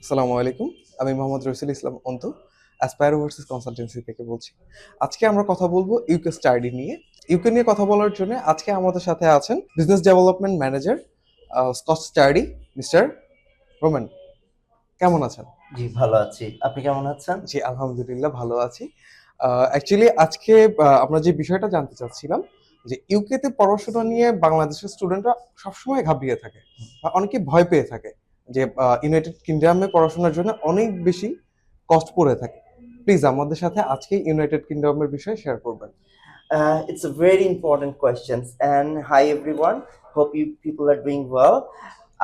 আসসালামু আলাইকুম। আমি মোহাম্মদ রইসুল ইসলাম অন্তু, অ্যাসপায়ার ওভারসিজ কনসালটেন্সি থেকে বলছি। আজকে আমরা কথা বলবো ইউকে স্টাডি নিয়ে। ইউকে নিয়ে কথা বলার জন্য আজকে আমাদের সাথে আছেন business development manager Scott study mister Roman. কেমন আছেন? জি, ভালো আছি। আপনি কেমন আছেন? জি, আলহামদুলিল্লাহ ভালো আছি। অ্যাকচুয়ালি আজকে আমরা যে বিষয়টা জানতে চাচ্ছিলাম যে ইউকেতে পড়াশোনা নিয়ে বাংলাদেশের স্টুডেন্টরা সবসময় ঘাবড়িয়ে থাকে বা অনেকে ভয় পেয়ে থাকে যে ইউনাইটেড কিংডমে পড়াশোনার জন্য অনেক বেশি কষ্ট পড়ে থাকে। প্লিজ আমাদের সাথে আজকে ইউনাইটেড কিংডমের বিষয়ে শেয়ার করবেন। It's a very important question. And hi everyone. Hope you people are doing well.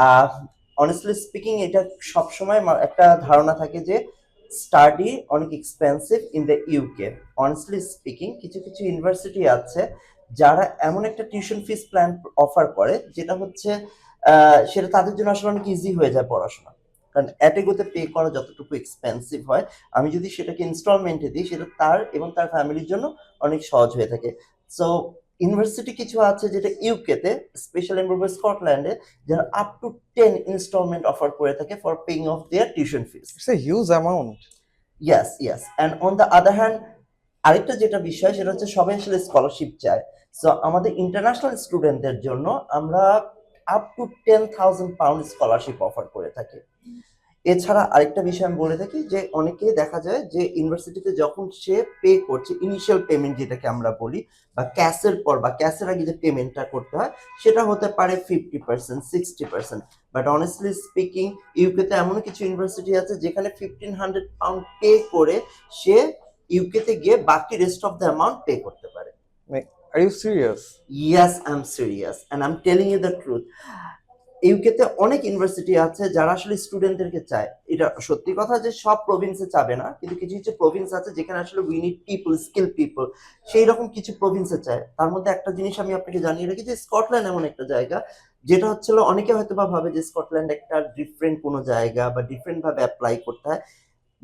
Uh, Honestly speaking, এটা সবসময় একটা ধারণা থাকে যে স্টাডি অনেক expensive in the UK. Honestly speaking, কিছু কিছু ইউনিভার্সিটি আছে যারা এমন একটা টিউশন ফিস প্ল্যান অফার করে যেটা হচ্ছে সেটা তাদের জন্য আসলে অনেক ইজি হয়ে যায় পড়াশোনা। কারণ অ্যাটেগোতে পে করা যতটুকু এক্সপেন্সিভ হয়, আমি যদি সেটাকে ইনস্টলমেন্টে দিই, সেটা তার এবং তার ফ্যামিলির জন্য অনেক সহজ হয়ে থাকে। সো ইউনিভার্সিটি কিছু আছে যেটা ইউকেতে, স্পেশালি আমি বলবো স্কটল্যান্ডে, যারা আপ টু 10 ইনস্টলমেন্ট অফার করে থাকে for paying off their tuition fees. It's a huge amount. Yes and on the other hand, আরেকটা যেটা বিষয় সেটা হচ্ছে সবাই আসলে স্কলারশিপ চায়। সো আমাদের ইন্টারন্যাশনাল স্টুডেন্টদের জন্য আমরা up to 10,000 pound scholarship offer করে থাকি। এছাড়া আরেকটা বিষয় আমি বলে থাকি যে অনেকে দেখা যায় যে ইউনিভার্সিটিতে যখন সে পে করছে, ইনিশিয়াল পেমেন্ট যেটাকে আমরা বলি, বা ক্যাশের পর বা ক্যাশের আগে যে পেমেন্টটা করতে হয়, সেটা হতে পারে 50%, 60%। বাট অনেস্টলি স্পিকিং, ইউকেতে এমন কিছু ইউনিভার্সিটি আছে যেখানে 1,500 পাউন্ড পে করে সে ইউকেতে গিয়ে বাকি rest of the amount pay করতে পারে। Are you serious? Yes, I am serious and I am telling you the truth. ইউকেতে অনেক ইউনিভার্সিটি আছে যারা আসলে স্টুডেন্টদেরকে চায়। এটা সত্যি কথা যে সব প্রভিন্সে চাবে না, কিন্তু কিছু কিছু প্রভিন্স আছে যেখানে আসলে we need people, skill people, সেই রকম কিছু প্রভিন্সে চায়। তার মধ্যে একটা জিনিস আমি আপনাকে জানিয়ে রাখি যে স্কটল্যান্ড এমন একটা জায়গা যেটা হচ্ছিল, অনেকে হয়তো বা ভাবে যে স্কটল্যান্ড একটা ডিফারেন্ট কোনো জায়গা বা ডিফারেন্ট ভাবে অ্যাপ্লাই করতে হয়।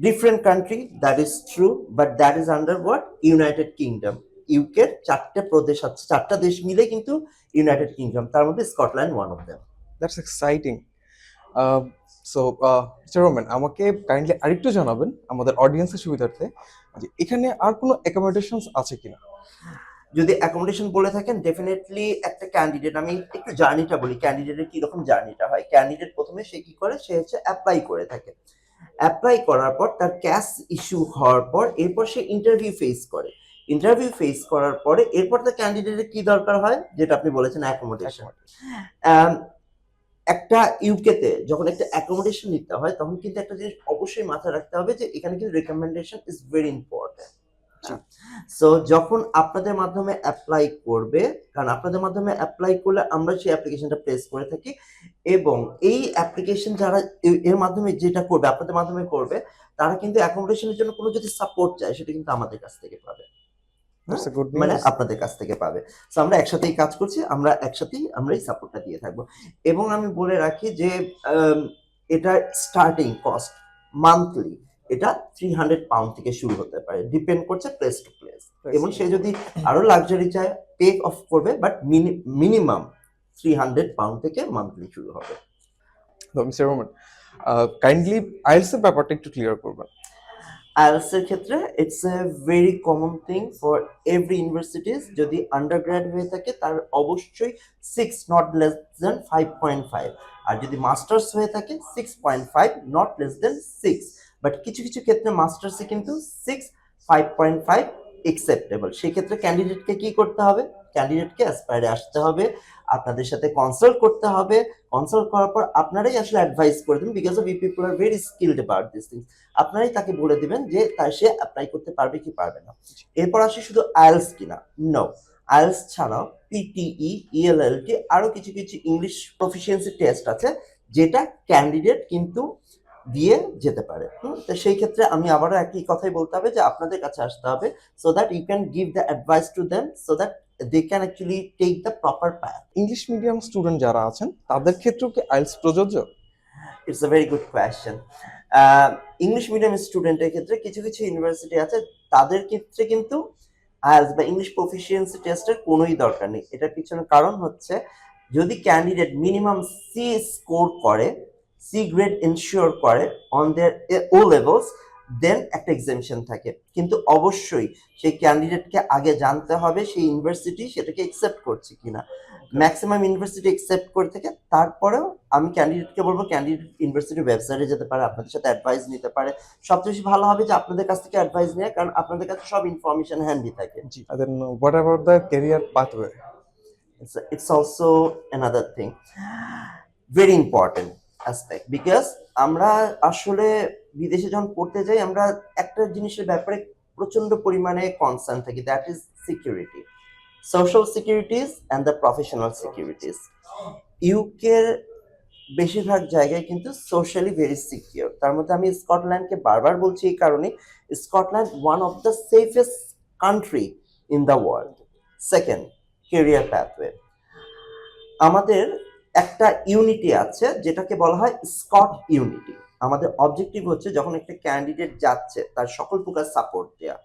Different country, that is true, but that is under what, United Kingdom. ইউকের 4টে প্রদেশ আছে, 4টা দেশ মিলে কিন্তু ইউনাইটেড কিংডম, তার মধ্যে Scotland one of them. That's exciting. So mister Roman, আমাকে কাইন্ডলি আরেকটু জানাবেন আমাদের অডিয়েন্সের সুবিধার্থে যে এখানে আর কোনো অ্যাকোমোডেশনস আছে কিনা। যদি অ্যাকোমোডেশন বলে থাকেন, ডেফিনেটলি একটা ক্যান্ডিডেট, আমি একটু জার্নিটা বলি, ক্যান্ডিডেটের কিরকম জার্নিটা হয়। ক্যান্ডিডেট প্রথমে সে কি করে, সে হচ্ছে অ্যাপ্লাই করে থাকে। অ্যাপ্লাই করার পর তার ক্যাশ ইস্যু হওয়ার পর এরপর সে ইন্টারভিউ ফেস করে। ইন্টারভিউ ফেস করার পরে এরপর তার ক্যান্ডিডেটের কি দরকার হয়, যেটা আপনি বলেছেন, অ্যাকোমোডেশন। একটা ইউকেতে যখন একটা অ্যাকোমোডেশন নিতে হয়, তখন কিন্তু একটা জিনিস অবশ্যই মাথায় রাখতে হবে যে এখানে কিন্তু recommendation is very important. G. So যখন আপনাদের মাধ্যমে অ্যাপ্লাই করবে, কারণ আপনাদের মাধ্যমে অ্যাপ্লাই করলে আমরা সেই অ্যাপ্লিকেশনটা প্লেস করে থাকি, এবং এই অ্যাপ্লিকেশন যারা এর মাধ্যমে যেটা করবে, আপনাদের মাধ্যমে করবে, তারা কিন্তু অ্যাকোমোডেশনের জন্য কোনো যদি সাপোর্ট চায়, সেটা কিন্তু আমাদের কাছ থেকে পাবে। হ্যাঁ, দ্যাটস এ গুড মানে নিউজ। আপনাদের কাছ থেকে পাবে। সো আমরা একসাথেই কাজ করছি, আমরা একসাথেই আমরা এই সাপোর্টটা দিয়ে থাকবো। এবং আমি বলে রাখি যে আম, এটার স্টার্টিং কস্ট মান্থলি এটা 300 পাউন্ড থেকে শুরু হতে পারে, ডিপেন্ড করছে প্লেস টু প্লেস। এবং সে যদি আরো লাক্সারি চায়, পে অফ করবে, বাট মিনিমাম 300 পাউন্ড থেকে মান্থলি শুরু হবে। তো মিস্টার রোমান, কাইন্ডলি আইএলটিএস এর ব্যাপারটা একটু ক্লিয়ার করবেন। আইএলটিএস এর ক্ষেত্রে it's a very common thing for every universities. যদি আন্ডার গ্র্যাড হয়ে থাকে তার অবশ্যই 6 নট লেস দেন 5.5, আর যদি মাস্টার্স হয়ে থাকে 6.5 নট লেস দেন 6। বাট কিছু কিছু ক্ষেত্রে মাস্টার্সে কিন্তু 6, 5.5 একসেপ্টেবল। সেক্ষেত্রে ক্যান্ডিডেটকে কি করতে হবে, ক্যান্ডিডেটকে অ্যাসপায়ারে আসতে হবে, আপনাদের সাথে কনসাল্ট করতে হবে। কনসাল্ট করার পর আপনারাই আসলে অ্যাডভাইস করে দেবেন, because of you people are very skilled about this things. আপনারাই তাকে বলে দিবেন যে তার সে অ্যাপ্লাই করতে পারবে কি পারবে না। এরপর আসি শুধু আইএলটিএস কিনা, নো, আইএলটিএস ছাড়াও পিটিই, ইএলএলটি, আরো কিছু কিছু ইংলিশ প্রফিসিয়েন্সি টেস্ট আছে যেটা ক্যান্ডিডেট কিন্তু দিয়ে যেতে পারে। তো সেই ক্ষেত্রে আমি আবারও একই কথাই বলতে হবে যে আপনাদের কাছে আসতে হবে, so that you can give the advice to them, so that they can actually take the proper path. English medium student যারা আছেন তাদের ক্ষেত্রেও কি আইএলটিএস প্রযোজ্য? It's a very good question. English medium স্টুডেন্টের ক্ষেত্রে কিছু কিছু ইউনিভার্সিটি আছে, তাদের ক্ষেত্রে কিন্তু আইএলটিএস বা ইংলিশ প্রফিসিয়েন্সি টেস্টের কোনোই দরকার নেই। এটার পিছনে কারণ হচ্ছে, যদি ক্যান্ডিডেট মিনিমাম সি স্কোর করে, সি গ্রেড এনশিওর করে অন দেয়ার ও লেভেলস, দেন একটা এক্সামিশন থাকে। কিন্তু অবশ্যই সেই ক্যান্ডিডেটকে আগে জানতে হবে সেই ইউনিভার্সিটি সেটাকে একসেপ্ট করছে কিনা। ম্যাক্সিমাম ইউনিভার্সিটি একসেপ্ট করে থাকে, তারপরেও আমি ক্যান্ডিডেটকে বলবো ক্যান্ডিডেট ইউনিভার্সিটির ওয়েবসাইটে যেতে পারে, আপনাদের সাথে অ্যাডভাইস নিতে পারে। সবচেয়ে বেশি ভালো হবে যে আপনাদের কাছ থেকে অ্যাডভাইস নেয়, কারণ আপনাদের কাছে সব ইনফরমেশন হ্যান্ডি থাকে। জি, then what about the career pathway? It's also another thing, very important aspect, because আমরা আসলে বিদেশে যখন পড়তে যাই আমরা একটা জিনিসের ব্যাপারে প্রচন্ড পরিমাণে কনসার্ন থাকি, that is security, social securities and the professional securities. ইউকের বেশিরভাগ জায়গায় কিন্তু সোশ্যালি ভেরি সিকিউর। তার মধ্যে আমি স্কটল্যান্ডকে বারবার বলছি এই কারণে, Scotland one of the safest country in the world. Second, career pathway. আমাদের একটা ইউনিটি আছে যেটাকে বলা হয় স্কট ইউনিটি। আমাদের অবজেক্টিভ হচ্ছে যখন একটা ক্যান্ডিডেট যাচ্ছে তার সকল প্রকার সাপোর্ট দেওয়া,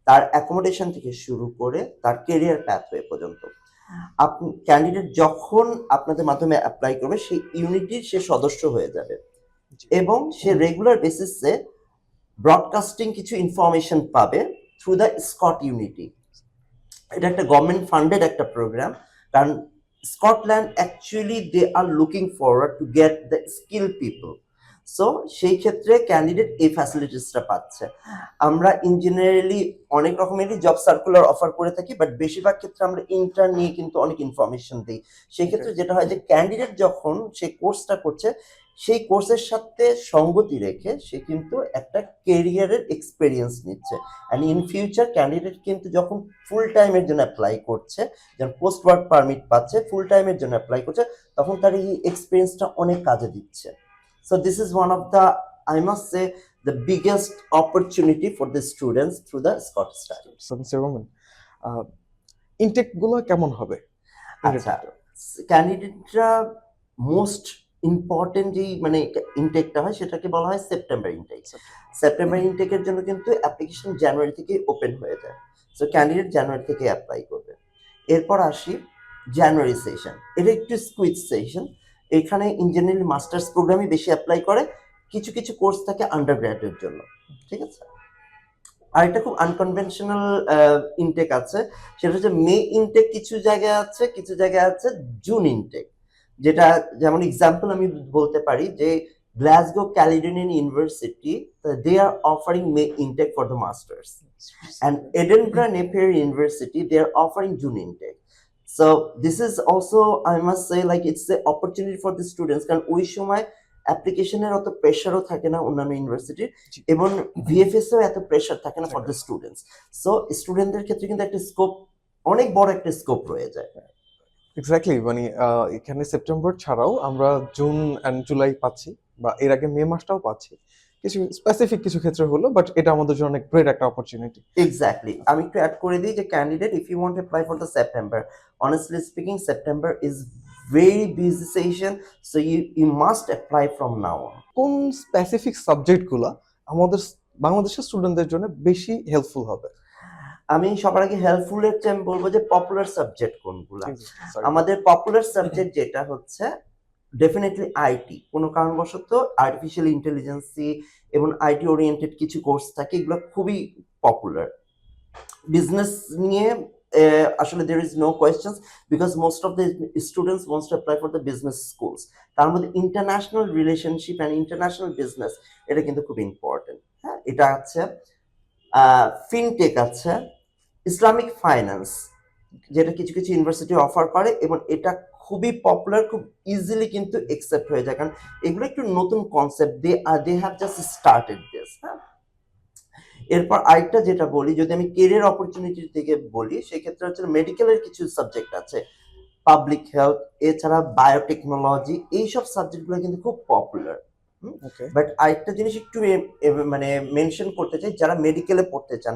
তার অ্যাকোমোডেশন থেকে শুরু করে তার কেরিয়ার প্যাথওয়ে পর্যন্ত। আপনি ক্যান্ডিডেট যখন আপনাদের মাধ্যমে অ্যাপ্লাই করবে সেই ইউনিটির সে সদস্য হয়ে যাবে এবং সে রেগুলার বেসিসে ব্রডকাস্টিং কিছু ইনফরমেশন পাবে থ্রু দ্য স্কট ইউনিটি। এটা একটা গভর্নমেন্ট ফান্ডেড একটা প্রোগ্রাম, কারণ Scotland actually they are looking forward to get the skill people. So সেই ক্ষেত্রে ক্যান্ডিডেট এই ফ্যাসিলিটিসটা পাচ্ছে। আমরা ইঞ্জিনিয়ারিংলি অনেক রকমেরই জব সার্কুলার অফার করে থাকি, বাট বেশিরভাগ ক্ষেত্রে আমরা ইন্টার্ন নিয়ে কিন্তু অনেক ইনফরমেশন দিই। সেই ক্ষেত্রে যেটা হয় যে ক্যান্ডিডেট যখন সেই কোর্সটা করছে সেই কোর্সের সাথে সঙ্গতি রেখে সে কিন্তু একটা কেরিয়ারের এক্সপেরিয়েন্স নিচ্ছে, অ্যান্ড ইন ফিউচার ক্যান্ডিডেট কিন্তু যখন ফুল টাইমের জন্য অ্যাপ্লাই করছে, যখন পোস্ট ওয়ার্ক পারমিট পাচ্ছে, ফুল টাইমের জন্য অ্যাপ্লাই করছে, তখন তার এই এক্সপিরিয়েন্সটা অনেক কাজে দিচ্ছে। So this is one of the, I must say, the biggest opportunity for the students through the Scot Study. Intake গুলো কেমন হবে? আচ্ছা, ক্যান্ডিডেটরা মোস্ট ইম্পর্টেন্ট যেই মানে ইনটেকটা হয় সেটাকে বলা হয় সেপ্টেম্বর ইনটেক। সেপ্টেম্বর ইনটেকের জন্য কিন্তু অ্যাপ্লিকেশন জানুয়ারি থেকে ওপেন হয়ে যায়। সো ক্যান্ডিডেট জানুয়ারি থেকে অ্যাপ্লাই করবে। এরপর আসি জানুয়ারি সেশন, এটা একটু স্কুইজ সেশন। এখানে ইঞ্জিনিয়ারিং মাস্টার্স প্রোগ্রামই বেশি অ্যাপ্লাই করে, কিছু কিছু কোর্স থাকে আন্ডার গ্র্যাজুয়েট জন্য, ঠিক আছে। আর একটা খুব আনকনভেনশনাল ইনটেক আছে, সেটা হচ্ছে মে ইনটেক কিছু জায়গায় আছে, কিছু জায়গায় আছে জুন ইনটেক। যেটা যেমন এক্সাম্পল আমি বলতে পারি যে Glasgow Caledonian University, they are offering May intake for the masters, and Edinburgh Napier University, they are offering June intake. So this is also, I must say, like it's the opportunity for the students, কারণ ওই সময় অ্যাপ্লিকেশনের অত প্রেশারও থাকে না অন্যান্য ইউনিভার্সিটির, এবং ভিএফএস এও এত প্রেশার থাকে না ফর দ্য স্টুডেন্টস। সো স্টুডেন্টদের ক্ষেত্রে কিন্তু একটা স্কোপ, অনেক বড় একটা স্কোপ রয়ে যায়। এক্স্যাক্টলি, মানে এখানে সেপ্টেম্বর ছাড়াও আমরা জুন অ্যান্ড জুলাই পাচ্ছি, বা এর আগে মে মাসটাও পাচ্ছি, কিছু স্পেসিফিক কিছু ক্ষেত্রে হলো, বাট এটা আমাদের জন্য অনেক গ্রেট একটা অপরচুনিটি। এক্স্যাক্টলি, আমি একটু অ্যাড করে দিই যে candidate if you want to apply for the September, honestly speaking September is very busy session, so you must apply from now on. কোন স্পেসিফিক সাবজেক্টগুলো আমাদের বাংলাদেশের স্টুডেন্টদের জন্য বেশি হেল্পফুল হবে? আমি সবার আগে হেল্পফুলের চেয়ে আমি বলবো যে পপুলার সাবজেক্ট কোনগুলা। আমাদের পপুলার সাবজেক্ট যেটা হচ্ছে ডেফিনেটলি আইটি, কোনো কারণবশত আর্টিফিশিয়াল ইন্টেলিজেন্সি এবং আইটি ওরিয়েন্টেড কিছু কোর্স থাকে, এগুলো খুবই পপুলার। বিজনেস নিয়ে আসলে there is no questions, because most of the students wants to apply for the business schools. তার মধ্যে international relationship and international business, এটা কিন্তু খুব ইম্পর্টেন্ট। হ্যাঁ, এটা আছে। ফিনটেক আছে, ইসলামিক ফাইন্যান্স, যেটা কিছু কিছু ইউনিভার্সিটি অফার করে, এবং এটা খুবই পপুলার, খুব ইজিলি কিন্তু একসেপ্ট হয়ে যায়, কারণ এগুলো একটু নতুন concept, they have just started this. হ্যাঁ, এরপর আরেকটা যেটা বলি, যদি আমি কেরিয়ার অপরচুনিটির থেকে বলি, সেক্ষেত্রে হচ্ছে মেডিকেলের কিছু সাবজেক্ট আছে, পাবলিক হেলথ, এছাড়া বায়োটেকনোলজি, এইসব সাবজেক্টগুলো কিন্তু খুব পপুলার। বাট আরেকটা জিনিস একটু মানে মেনশন করতে চাই, যারা মেডিকেলে পড়তে চান,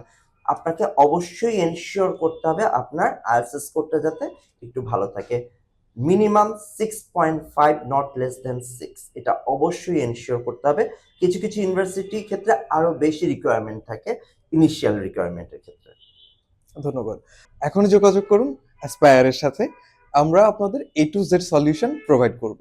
আপনাকে অবশ্যই এনশিওর করতে হবে আপনার আইএলটিএস স্কোরটা যাতে একটু ভালো থাকে, মিনিমাম 6.5, নট লেস দেন 6, এটা অবশ্যই এনশিওর করতে হবে। কিছু কিছু ইউনিভার্সিটির ক্ষেত্রে আরো বেশি রিকোয়ারমেন্ট থাকে ইনিশিয়াল রিকোয়ারমেন্টের ক্ষেত্রে। ধন্যবাদ। এখনই যোগাযোগ করুন অ্যাসপায়ারের সাথে, আমরা আপনাদের A to Z solution provide করব।